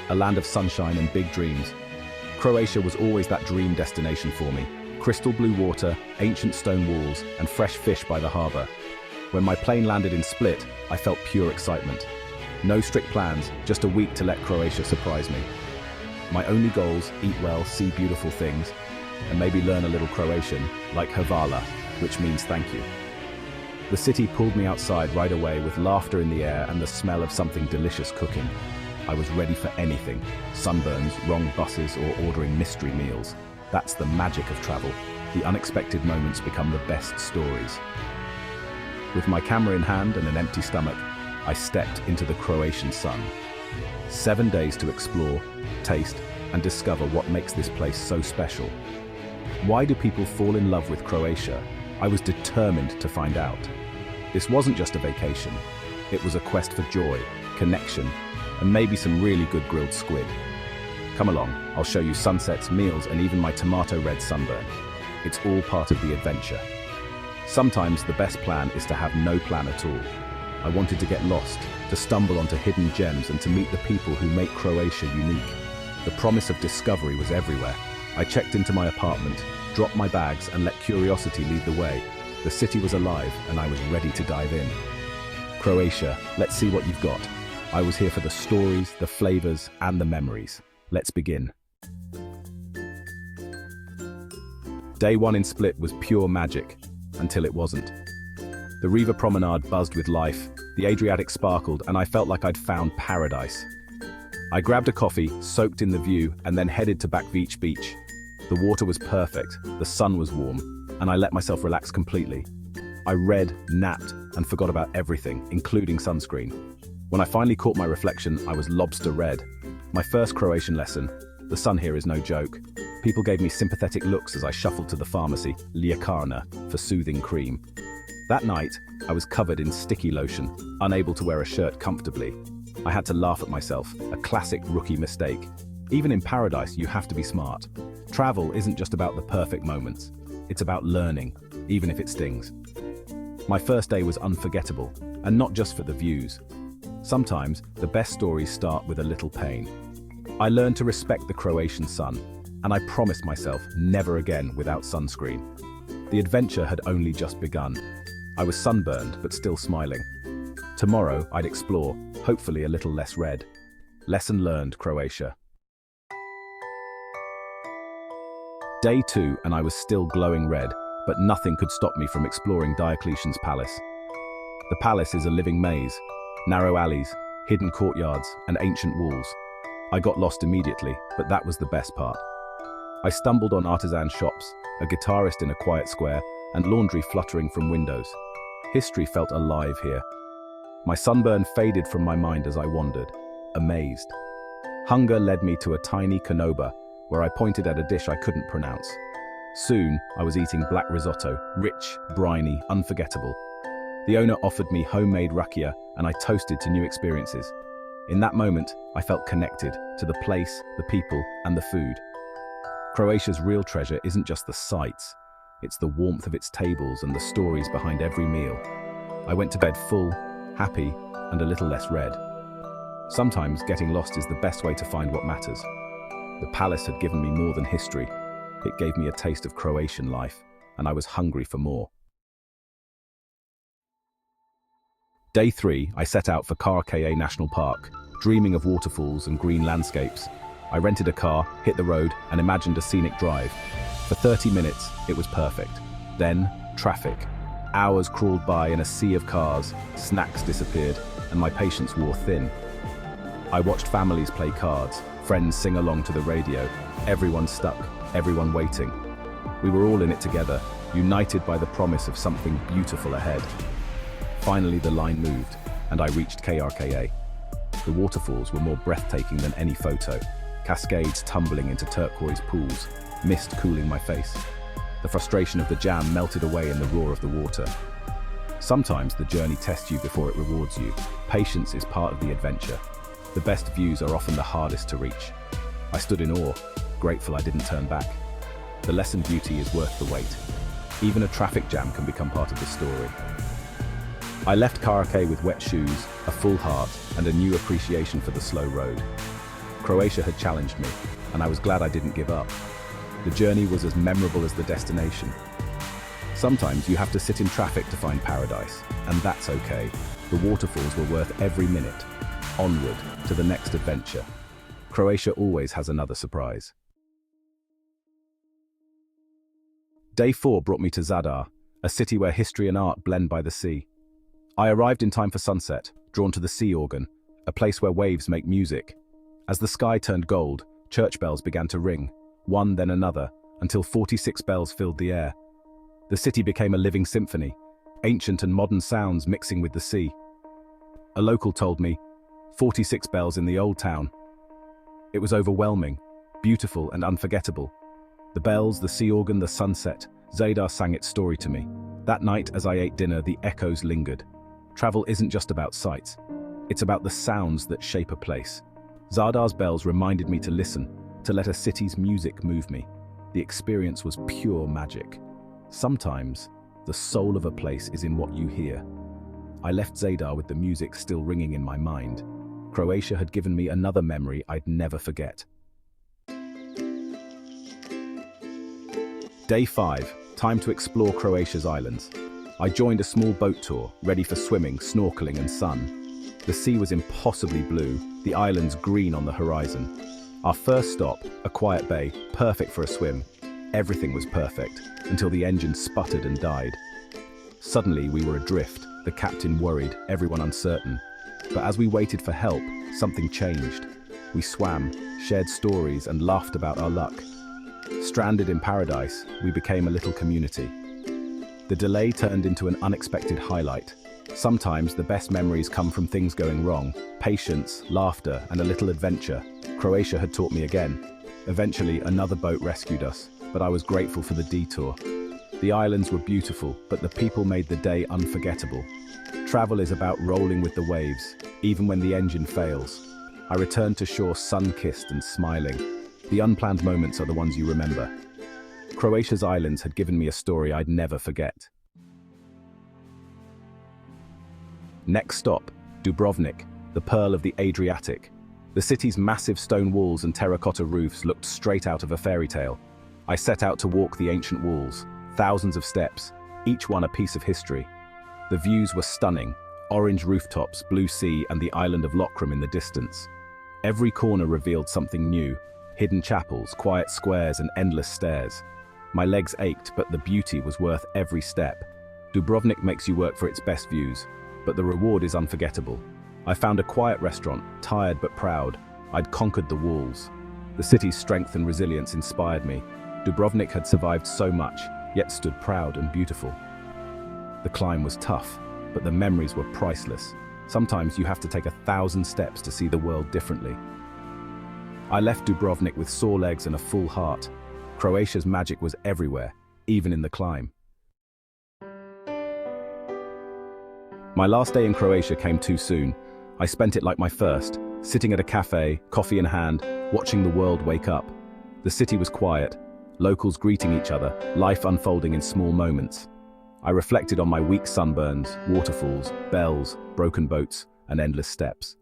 a land of sunshine and big dreams. Croatia was always that dream destination for me. Crystal blue water, ancient stone walls, and fresh fish by the harbor. When my plane landed in Split, I felt pure excitement. No strict plans, just a week to let Croatia surprise me. My only goals: eat well, see beautiful things, and maybe learn a little Croatian, like hvala, which means thank you. The city pulled me outside right away with laughter in the air and the smell of something delicious cooking. I was ready for anything: sunburns, wrong buses, or ordering mystery meals. That's the magic of travel. The unexpected moments become the best stories. With my camera in hand and an empty stomach, I stepped into the Croatian sun. 7 days to explore, taste, and discover what makes this place so special. Why do people fall in love with Croatia? I was determined to find out. This wasn't just a vacation. It was a quest for joy, connection, and maybe some really good grilled squid. Come along, I'll show you sunsets, meals, and even my tomato red sunburn. It's all part of the adventure. Sometimes the best plan is to have no plan at all. I wanted to get lost, to stumble onto hidden gems, and to meet the people who make Croatia unique. The promise of discovery was everywhere. I checked into my apartment, dropped my bags, and let curiosity lead the way. The city was alive, and I was ready to dive in. Croatia, let's see what you've got. I was here for the stories, the flavors, and the memories. Let's begin. Day 1 in Split was pure magic, until it wasn't. The Riva promenade buzzed with life, the Adriatic sparkled, and I felt like I'd found paradise. I grabbed a coffee, soaked in the view, and then headed to Bakvić Beach. The water was perfect, the sun was warm, and I let myself relax completely. I read, napped, and forgot about everything, including sunscreen. When I finally caught my reflection, I was lobster red. My first Croatian lesson: the sun here is no joke. People gave me sympathetic looks as I shuffled to the pharmacy, ljekarna, for soothing cream. That night, I was covered in sticky lotion, unable to wear a shirt comfortably. I had to laugh at myself, a classic rookie mistake. Even in paradise, you have to be smart. Travel isn't just about the perfect moments. It's about learning, even if it stings. My first day was unforgettable, and not just for the views. Sometimes, the best stories start with a little pain. I learned to respect the Croatian sun, and I promised myself never again without sunscreen. The adventure had only just begun. I was sunburned, but still smiling. Tomorrow, I'd explore, hopefully a little less red. Lesson learned, Croatia. Day 2, and I was still glowing red, but nothing could stop me from exploring Diocletian's palace. The palace is a living maze: narrow alleys, hidden courtyards, and ancient walls. I got lost immediately, but that was the best part. I stumbled on artisan shops, a guitarist in a quiet square, and laundry fluttering from windows. History felt alive here. My sunburn faded from my mind as I wandered, amazed. Hunger led me to a tiny konoba, where I pointed at a dish I couldn't pronounce. Soon, I was eating black risotto, rich, briny, unforgettable. The owner offered me homemade rakia, and I toasted to new experiences. In that moment, I felt connected to the place, the people, and the food. Croatia's real treasure isn't just the sights. It's the warmth of its tables and the stories behind every meal. I went to bed full, happy, and a little less red. Sometimes getting lost is the best way to find what matters. The palace had given me more than history. It gave me a taste of Croatian life, and I was hungry for more. Day 3, I set out for Carcae National Park, dreaming of waterfalls and green landscapes. I rented a car, hit the road, and imagined a scenic drive. For 30 minutes, it was perfect. Then, traffic. Hours crawled by in a sea of cars, snacks disappeared, and my patience wore thin. I watched families play cards, friends sing along to the radio, everyone stuck, everyone waiting. We were all in it together, united by the promise of something beautiful ahead. Finally, the line moved, and I reached KRKA. The waterfalls were more breathtaking than any photo, cascades tumbling into turquoise pools, mist cooling my face. The frustration of the jam melted away in the roar of the water. Sometimes the journey tests you before it rewards you. Patience is part of the adventure. The best views are often the hardest to reach. I stood in awe, grateful I didn't turn back. The lesson: beauty is worth the wait. Even a traffic jam can become part of the story. I left Carcae with wet shoes, a full heart, and a new appreciation for the slow road. Croatia had challenged me, and I was glad I didn't give up. The journey was as memorable as the destination. Sometimes you have to sit in traffic to find paradise, and that's okay. The waterfalls were worth every minute. Onward to the next adventure. Croatia always has another surprise. Day 4 brought me to Zadar, a city where history and art blend by the sea. I arrived in time for sunset, drawn to the sea organ, a place where waves make music. As the sky turned gold, church bells began to ring, one then another, until 46 bells filled the air. The city became a living symphony, ancient and modern sounds mixing with the sea. A local told me, 46 bells in the old town. It was overwhelming, beautiful and unforgettable. The bells, the sea organ, the sunset, Zadar sang its story to me. That night, as I ate dinner, the echoes lingered. Travel isn't just about sights. It's about the sounds that shape a place. Zadar's bells reminded me to listen, to let a city's music move me. The experience was pure magic. Sometimes, the soul of a place is in what you hear. I left Zadar with the music still ringing in my mind. Croatia had given me another memory I'd never forget. Day 5, time to explore Croatia's islands. I joined a small boat tour, ready for swimming, snorkeling and sun. The sea was impossibly blue, the islands green on the horizon. Our first stop, a quiet bay, perfect for a swim. Everything was perfect, until the engine sputtered and died. Suddenly we were adrift, the captain worried, everyone uncertain. But as we waited for help, something changed. We swam, shared stories and laughed about our luck. Stranded in paradise, we became a little community. The delay turned into an unexpected highlight. Sometimes the best memories come from things going wrong. Patience, laughter, and a little adventure. Croatia had taught me again. Eventually, another boat rescued us, but I was grateful for the detour. The islands were beautiful, but the people made the day unforgettable. Travel is about rolling with the waves, even when the engine fails. I returned to shore sun-kissed and smiling. The unplanned moments are the ones you remember. Croatia's islands had given me a story I'd never forget. Next stop, Dubrovnik, the pearl of the Adriatic. The city's massive stone walls and terracotta roofs looked straight out of a fairy tale. I set out to walk the ancient walls, thousands of steps, each one a piece of history. The views were stunning, orange rooftops, blue sea, and the island of Lokrum in the distance. Every corner revealed something new, hidden chapels, quiet squares, and endless stairs. My legs ached, but the beauty was worth every step. Dubrovnik makes you work for its best views, but the reward is unforgettable. I found a quiet restaurant, tired but proud. I'd conquered the walls. The city's strength and resilience inspired me. Dubrovnik had survived so much, yet stood proud and beautiful. The climb was tough, but the memories were priceless. Sometimes you have to take 1,000 steps to see the world differently. I left Dubrovnik with sore legs and a full heart. Croatia's magic was everywhere, even in the climb. My last day in Croatia came too soon. I spent it like my first, sitting at a cafe, coffee in hand, watching the world wake up. The city was quiet, locals greeting each other, life unfolding in small moments. I reflected on my weak sunburns, waterfalls, bells, broken boats, and endless steps.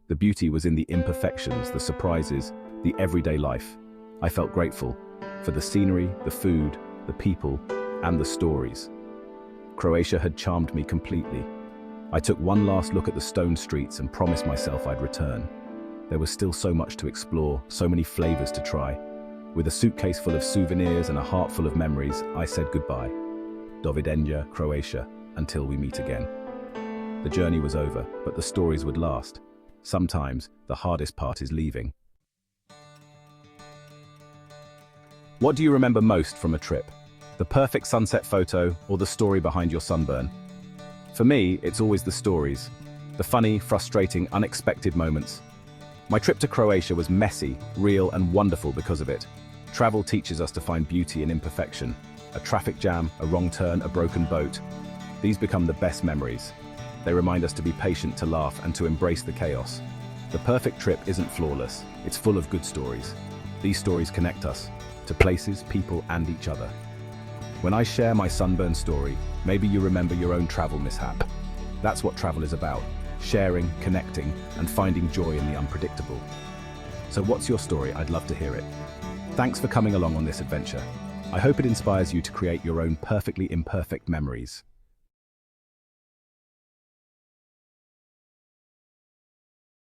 The beauty was in the imperfections, the surprises, the everyday life. I felt grateful for the scenery, the food, the people, and the stories. Croatia had charmed me completely. I took one last look at the stone streets and promised myself I'd return. There was still so much to explore, so many flavors to try. With a suitcase full of souvenirs and a heart full of memories, I said goodbye. Dovidenja, Croatia, until we meet again. The journey was over, but the stories would last. Sometimes, the hardest part is leaving. What do you remember most from a trip? The perfect sunset photo or the story behind your sunburn? For me, it's always the stories. The funny, frustrating, unexpected moments. My trip to Croatia was messy, real, and wonderful because of it. Travel teaches us to find beauty in imperfection. A traffic jam, a wrong turn, a broken boat. These become the best memories. They remind us to be patient, to laugh, and to embrace the chaos. The perfect trip isn't flawless. It's full of good stories. These stories connect us to places, people, and each other. When I share my sunburn story, maybe you remember your own travel mishap. That's what travel is about. Sharing, connecting, and finding joy in the unpredictable. So what's your story? I'd love to hear it. Thanks for coming along on this adventure. I hope it inspires you to create your own perfectly imperfect memories.